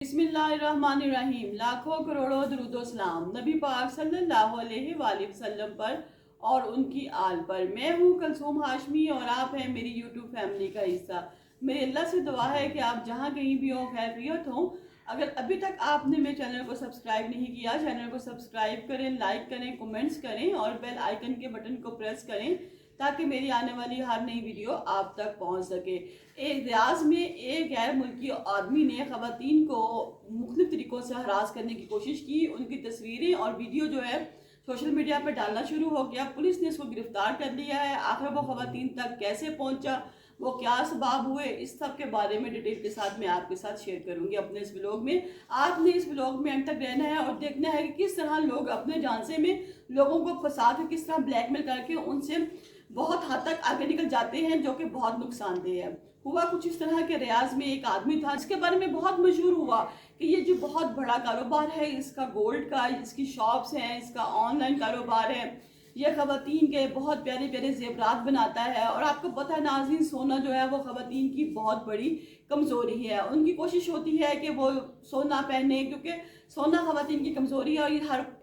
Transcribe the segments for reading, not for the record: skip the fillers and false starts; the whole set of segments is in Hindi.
बिस्मिल्लाहिर्रहमानिर्रहीम। लाखों करोड़ों दुरूदो सलाम नबी पाक सल्लल्लाहु अलैहि वसल्लम पर और उनकी आल पर। मैं हूँ कलसूम हाशमी और आप हैं मेरी यूट्यूब फैमिली का हिस्सा। मेरी अल्लाह से दुआ है कि आप जहाँ कहीं भी हो खैरियत हो। अगर अभी तक आपने मेरे चैनल को सब्सक्राइब नहीं किया, चैनल को सब्सक्राइब करें, लाइक करें, कमेंट्स करें और बेल आइकन के बटन को प्रेस करें ताकि मेरी आने वाली हर नई वीडियो आप तक पहुंच सके। एक रियाज में एक गैर मुल्की आदमी ने खवातीन को मुख्तलिफ तरीक़ों से हरास करने की कोशिश की। उनकी तस्वीरें और वीडियो जो है सोशल मीडिया पर डालना शुरू हो गया। पुलिस ने इसको गिरफ्तार कर लिया है। आखिर वो खवातीन तक कैसे पहुंचा, वो क्या सबब हुए, इस सब के बारे में डिटेल के साथ मैं आपके साथ शेयर करूंगी अपने इस व्लॉग में। आपने इस व्लॉग में अंत तक रहना है और देखना है कि किस तरह लोग अपने जानसे में लोगों को फंसा के किस तरह ब्लैकमेल करके उनसे बहुत हद तक आगे निकल जाते हैं, जो कि बहुत नुकसानदेह है। हुआ कुछ इस तरह के रियाज में एक आदमी था जिसके बारे में बहुत मशहूर हुआ कि ये जो बहुत बड़ा कारोबार है इसका, गोल्ड का, इसकी शॉप्स हैं, इसका ऑनलाइन कारोबार है, ये खवातीन के बहुत प्यारे प्यारे जेवरात बनाता है। और आपको पता है नाज़रीन, सोना जो है वो खवातीन की बहुत बड़ी कमज़ोरी है। उनकी कोशिश होती है कि वो सोना पहने, क्योंकि सोना खवातीन की कमज़ोरी है और ये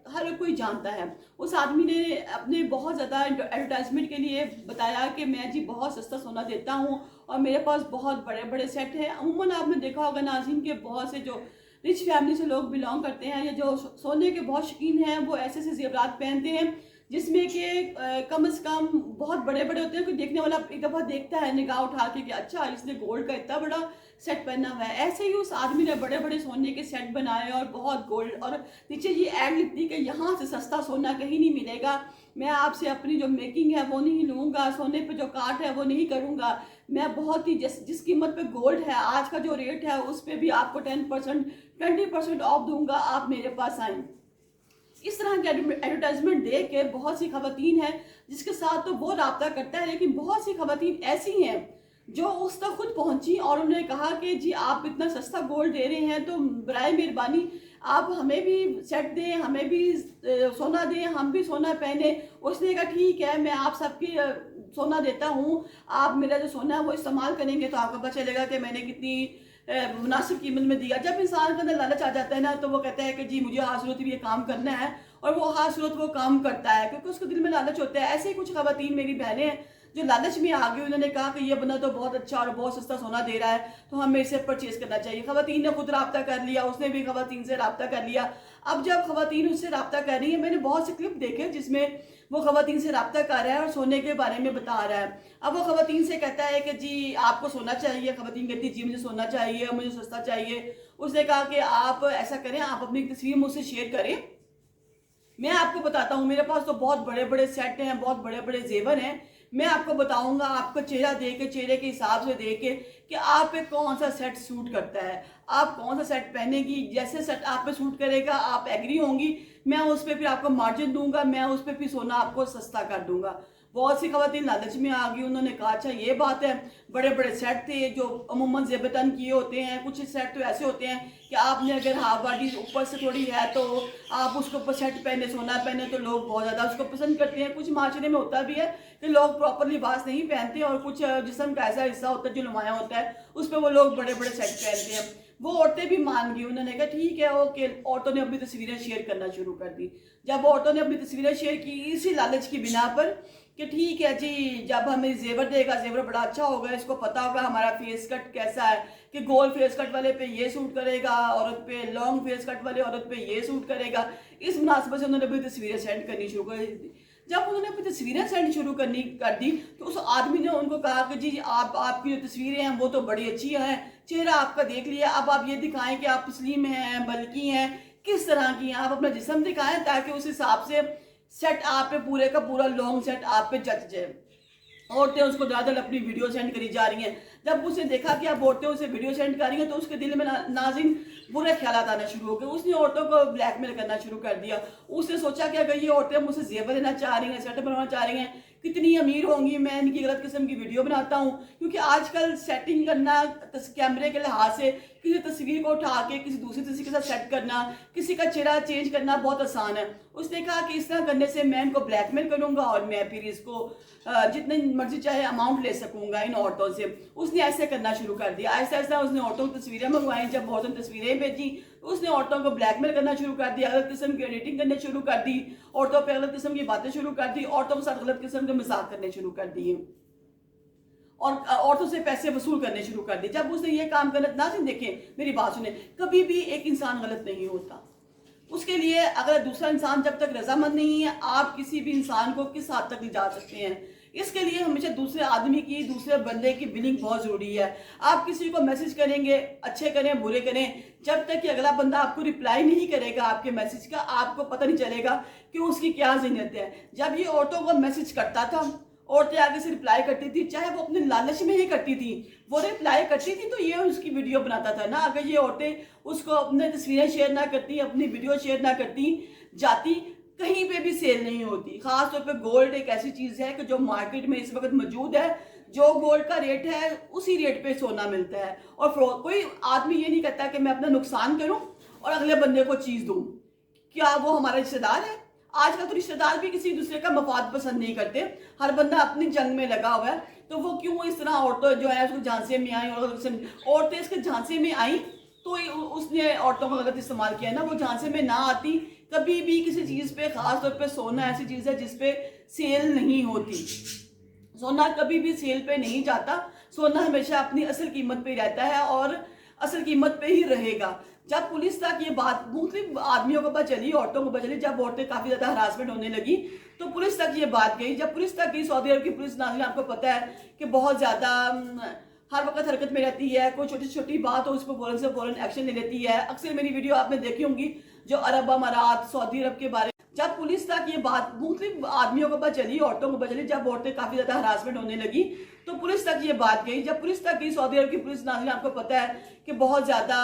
हर कोई जानता है। उस आदमी ने अपने बहुत ज़्यादा एडवर्टाइजमेंट के लिए बताया कि मैं जी बहुत सस्ता सोना देता हूँ और मेरे पास बहुत बड़े बड़े सेट हैं। अमूमन आपने देखा होगा नाज़रीन के बहुत से जो रिच फैमिली से लोग बिलोंग करते हैं या जो सोने के बहुत शौकीन हैं, वो ऐसे ऐसे जेवरात पहनते हैं जिसमें कि कम से कम बहुत बड़े बड़े होते हैं। कोई देखने वाला एक दफ़ा देखता है निगाह उठा के कि अच्छा इसने गोल्ड का इतना बड़ा सेट पहना हुआ है। ऐसे ही उस आदमी ने बड़े बड़े सोने के सेट बनाए और बहुत गोल्ड, और नीचे ये ऐड लिखती कि यहाँ से सस्ता सोना कहीं नहीं मिलेगा, मैं आपसे अपनी जो मेकिंग है वो नहीं लूँगा, सोने पे जो काट है वो नहीं करूँगा, मैं बहुत ही जिस कीमत पे गोल्ड है आज का जो रेट है उस पर भी आपको 10% 20% ऑफ दूंगा, आप मेरे पास आएँ। इस तरह के एडवर्टाइजमेंट दे के बहुत सी खवातीन हैं जिसके साथ तो वो रब्ता करता है, लेकिन बहुत सी खवातीन ऐसी हैं जो उस तक खुद पहुंची और उन्होंने कहा कि जी आप इतना सस्ता गोल्ड दे रहे हैं तो बराए मेहरबानी आप हमें भी सेट दें, हमें भी सोना दें, हम भी सोना पहने। उसने कहा ठीक है, मैं आप सबकी सोना देता हूँ, आप मेरा जो सोना है वो इस्तेमाल करेंगे तो आपको पता चलेगा कि मैंने कितनी मुनासिब कीमत में दिया। जब इंसान के अंदर लालच आ जाता है ना, तो वो कहता है कि जी मुझे हर सूरत भी ये काम करना है, और वो हर सूरत वो काम करता है क्योंकि उसके दिल में लालच होता है। ऐसे ही कुछ खवातीन मेरी बहनें हैं जो लालच में आ गई, उन्होंने कहा कि ये बंदा तो बहुत अच्छा और बहुत सस्ता सोना दे रहा है तो हमें इसे परचेज करना चाहिए। खवातीन ने खुद रब्ता कर लिया, उसने भी खवातीन से रब्ता कर लिया। अब जब खवातीन उससे रब्ता कर रही है, मैंने बहुत से क्लिप देखे जिसमें वो खवातीन से रब्ता कर रहा है और सोने के बारे में बता रहा है। अब वो खवातीन से कहता है कि जी आपको सोना चाहिए, खवातीन कहती जी मुझे सोना चाहिए, मुझे सस्ता चाहिए। उसने कहा कि आप ऐसा करें, आप अपनी तस्वीर मुझसे शेयर करें, मैं आपको बताता हूँ, मेरे पास तो बहुत बड़े बड़े सेट हैं, बहुत बड़े बड़े जेवर हैं, मैं आपको बताऊंगा आपको चेहरा दे के, चेहरे के हिसाब से दे के कि आप पे कौन सा सेट सूट करता है, आप कौन सा सेट पहनेगी, जैसे सेट आप पे सूट करेगा आप एग्री होंगी, मैं उस पर फिर आपको मार्जिन दूंगा, मैं उस पर फिर सोना आपको सस्ता कर दूंगा। बहुत सी खवातीन लालच में आ गई, उन्होंने कहा अच्छा ये बात है। बड़े बड़े सेट थे जो अमूमन जेबतन किए होते हैं, कुछ सेट तो ऐसे होते हैं कि आपने अगर हाफ बॉडी ऊपर से थोड़ी है तो आप उसके ऊपर सेट पहने, सोना पहने तो लोग बहुत ज़्यादा उसको पसंद करते हैं। कुछ माशरे में होता भी है कि लोग प्रॉपर लिबास नहीं पहनते और कुछ जिस्म का ऐसा हिस्सा होता है जो नुमाया होता है उस पर वो लोग बड़े बड़े सेट पहनते हैं। वो औरतें भी मान गई, उन्होंने कहा ठीक है ओके। औरतों ने अपनी तस्वीरें शेयर करना शुरू कर दी। जब औरतों ने अपनी तस्वीरें शेयर की इसी लालच की बिना पर कि ठीक है जी जब हमें जेवर देगा, जेवर बड़ा अच्छा होगा, इसको पता होगा हमारा फेस कट कैसा है कि गोल फेस कट वाले पे ये सूट करेगा, औरत पे लॉन्ग फेस कट वाले औरत पे ये सूट करेगा। इस मुनासिबत से उन्होंने अपनी तस्वीरें सेंड करनी शुरू कर दी। जब उन्होंने अपनी तस्वीरें सेंड शुरू करनी कर दी तो उस आदमी ने उनको कहा कि जी आपकी जो तस्वीरें हैं वो तो बड़ी अच्छी हैं, चेहरा आपका देख लिया, अब आप ये दिखाएं कि आप स्लिम हैं, बल्कि हैं, किस तरह की हैं, आप अपना जिस्म दिखाएं ताकि उस हिसाब से सेट आप पे पूरे का पूरा लॉन्ग सेट आप पे जच जाए। औरतें उसको ज़्यादा अपनी वीडियो सेंड करी जा रही हैं। जब उसने देखा कि अब औरतें उसे वीडियो सेंड कर रही हैं तो उसके दिल में नाज़रीन बुरे ख्याल आना शुरू हो गए। उसने औरतों को ब्लैकमेल करना शुरू कर दिया। उसने सोचा कि अगर ये औरतें मुझसे जेवर लेना चाह रही हैं, सेट बनवाना चाह रही हैं, कितनी अमीर होंगी, मैं इनकी गलत किस्म की वीडियो बनाता हूँ। क्योंकि आजकल सेटिंग करना कैमरे के लिहाज से किसी तस्वीर को उठा के किसी दूसरी तस्वीर के साथ सेट करना, किसी का चेहरा चेंज करना बहुत आसान है। उसने कहा कि इस तरह करने से मैं इनको ब्लैकमेल करूंगा और मैं फिर इसको जितने मर्जी चाहे अमाउंट ले सकूंगा इन औरतों से। उसने ऐसे करना शुरू कर दिया। ऐसा ऐसा उसने औरतों की तस्वीरें मंगवाई। जब औरतों ने तस्वीरें भेजी तो उसने औरतों को ब्लैकमेल करना शुरू कर दिया, गलत किस्म की एडिटिंग करनी शुरू कर दी, औरतों पर गलत किस्म की बातें शुरू कर दी, औरतों के साथ गलत किस्म के मजाक करने शुरू कर दिए और औरतों से पैसे वसूल करने शुरू कर दिए। जब उसने ये काम करना, नाज़रीन देखें मेरी बात सुने, कभी भी एक इंसान गलत नहीं होता। उसके लिए अगर दूसरा इंसान जब तक रजामंद नहीं है, आप किसी भी इंसान को किस हद तक ले जा सकते हैं। इसके लिए हमेशा दूसरे आदमी की, दूसरे बंदे की बिलिंग बहुत जरूरी है। आप किसी को मैसेज करेंगे, अच्छे करें बुरे करें, जब तक कि अगला बंदा आपको रिप्लाई नहीं करेगा आपके मैसेज का, आपको पता नहीं चलेगा कि उसकी क्या ज़हनियत है। जब ये औरतों को मैसेज करता था, औरतें आगे से रिप्लाई करती थी, चाहे वो अपने लालच में ही करती थी, वो रिप्लाई करती थी तो ये उसकी वीडियो बनाता था ना। अगर ये औरतें उसको अपने तस्वीरें शेयर ना करती, अपनी वीडियो शेयर ना करती, जाती, कहीं पे भी सेल नहीं होती। खास तौर पे गोल्ड एक ऐसी चीज है कि जो मार्केट में इस वक्त मौजूद है, जो गोल्ड का रेट है उसी रेट पे सोना मिलता है। और कोई आदमी ये नहीं कहता कि मैं अपना नुकसान करूं और अगले बंदे को चीज दूं। क्या वो हमारा रिश्तेदार है? आजकल तो रिश्तेदार भी किसी दूसरे का मफाद पसंद नहीं करते, हर बंदा अपनी जंग में लगा हुआ है। तो वो क्यों इस तरह औरतों जो है उसको झांसे में आई, और औरतें इसके झांसे में आई तो उसने औरतों को गलत इस्तेमाल किया ना। वो झांसे में ना आती कभी भी किसी चीज पे, खास तौर पे सोना ऐसी चीज है जिसपे सेल नहीं होती। सोना कभी भी सेल पे नहीं जाता, सोना हमेशा अपनी असल कीमत पे रहता है और असल कीमत पे ही रहेगा। जब पुलिस तक ये बात मुख्तलिफ आदमियों को पता चली, औरतों को पता चली, जब औरतें काफी ज्यादा हरासमेंट होने लगी तो पुलिस तक ये बात गई। जब पुलिस तक गई, सऊदी अरब की पुलिस, नाज़रीन आपको पता है कि बहुत ज्यादा हर वक्त हरकत में रहती है। कोई छोटी छोटी बात हो उस पर फौरन से फौरन एक्शन ले लेती है। अक्सर मेरी वीडियो आपने देखी होंगी जो अरब अमारात, सऊदी अरब के बारे। जब पुलिस तक ये बात मुख्तलिफ आदमियों को पता चली, औरतों को पता चली, जब औरतें काफी ज्यादा हरासमेंट होने लगी तो पुलिस तक ये बात गई। जब पुलिस तक गई, सऊदी अरब की पुलिस, नाज़रीन आपको पता है कि बहुत ज्यादा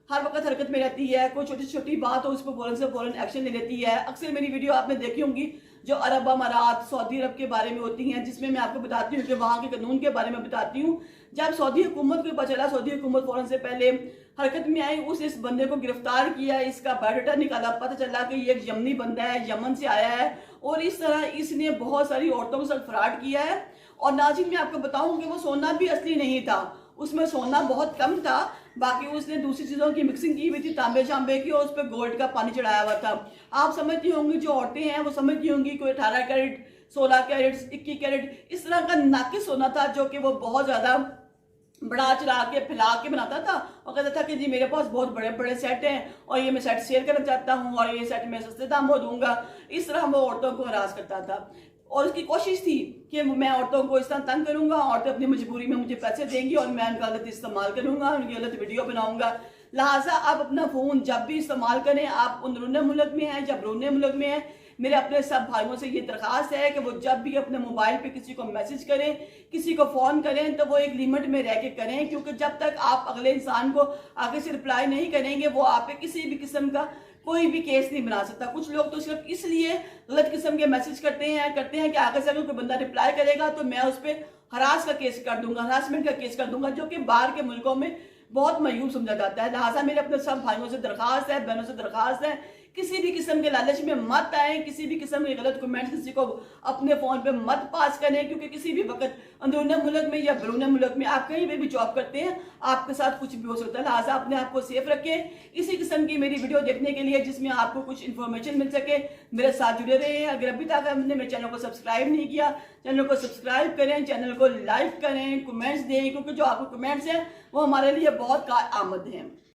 हर वक्त हरकत में रहती है। कोई छोटी छोटी बात हो उस पर फौरन से फौरन एक्शन ले लेती है। अक्सर मेरी वीडियो आपने देखी होंगी जो अरब अमारात, सऊदी अरब के बारे में होती हैं, जिसमें मैं आपको बताती हूँ कि वहाँ के कानून के बारे में बताती हूँ। जब सऊदी हुकूमत को पता चला, सऊदी हुकूमत फौरन से पहले हरकत में आई, इस बंदे को गिरफ्तार किया, इसका बायोडाटा निकाला, पता चला कि ये एक यमनी बंदा है, यमन से आया है और इस तरह इसने बहुत सारी औरतों के साथ फ्रॉड किया है। और नाज़रीन मैं आपको बताऊं कि वो सोना भी असली नहीं था, उसमें सोना बहुत कम था, बाकी उसने दूसरी चीज़ों की मिक्सिंग की हुई थी, तांबे शांबे की, और उस पर गोल्ड का पानी चढ़ाया हुआ था। आप समझती होंगी, जो औरतें हैं वो समझती होंगी कोई 18 कैरेट, 16 कैरेट, 21 कैरेट इस तरह का नाकिस सोना था, जो कि वो बहुत ज़्यादा बड़ा चढ़ा के फैला के बनाता था और कहता था कि जी मेरे पास बहुत बड़े बड़े सेट हैं और ये मैं सेट शेयर करना चाहता हूँ और ये सेट मैं सस्ते दाम में दूंगा। इस तरह वो औरतों को हरास करता था और उसकी कोशिश थी कि मैं औरतों को इस तरह तंग करूंगा, औरतें अपनी मजबूरी में मुझे पैसे देंगी और मैं उनका गलत इस्तेमाल करूंगा, उनकी गलत वीडियो बनाऊंगा। लिहाजा आप अपना फ़ोन जब भी इस्तेमाल करें, आप अंदरूनी मुल्क में हैं या बैरूनी मुल्क में हैं, मेरे अपने सब भाइयों से ये दरख्वास्त है कि वो जब भी अपने मोबाइल पे किसी को मैसेज करें, किसी को फ़ोन करें, तो वो एक लिमिट में रह के करें। क्योंकि जब तक आप अगले इंसान को आगे से रिप्लाई नहीं करेंगे, वो आप पे किसी भी किस्म का कोई भी केस नहीं बना सकता। कुछ लोग तो सिर्फ इसलिए गलत किस्म के मैसेज करते हैं कि आगे से अगर कोई बंदा रिप्लाई करेगा तो मैं उस पर हरास का केस कर दूंगा, हरासमेंट का केस कर दूंगा, जो कि बाहर के मुल्कों में बहुत मायूब समझा जाता है। लिहाजा मेरे अपने सब भाइयों से दरख्वास्त है, बहनों से दरख्वास्त है, किसी भी किस्म के लालच में मत आए, किसी भी किस्म के गलत कमेंट किसी को अपने फोन पे मत पास करें। क्योंकि किसी भी वक्त अंदरूनी मुल्क में या बैरूनी मुल्क में आप कहीं पे भी जॉब करते हैं, आपके साथ कुछ भी हो सकता है। लिहाजा अपने आप को सेफ रखें। इसी किस्म की मेरी वीडियो देखने के लिए जिसमें आपको कुछ इन्फॉर्मेशन मिल सके, मेरे साथ जुड़े रहे। अगर अभी तक आपने मेरे चैनल को सब्सक्राइब नहीं किया, चैनल को सब्सक्राइब करें, चैनल को लाइक करें, कमेंट्स दें, क्योंकि जो आपको कमेंट्स हैं वो हमारे लिए बहुत आमद हैं।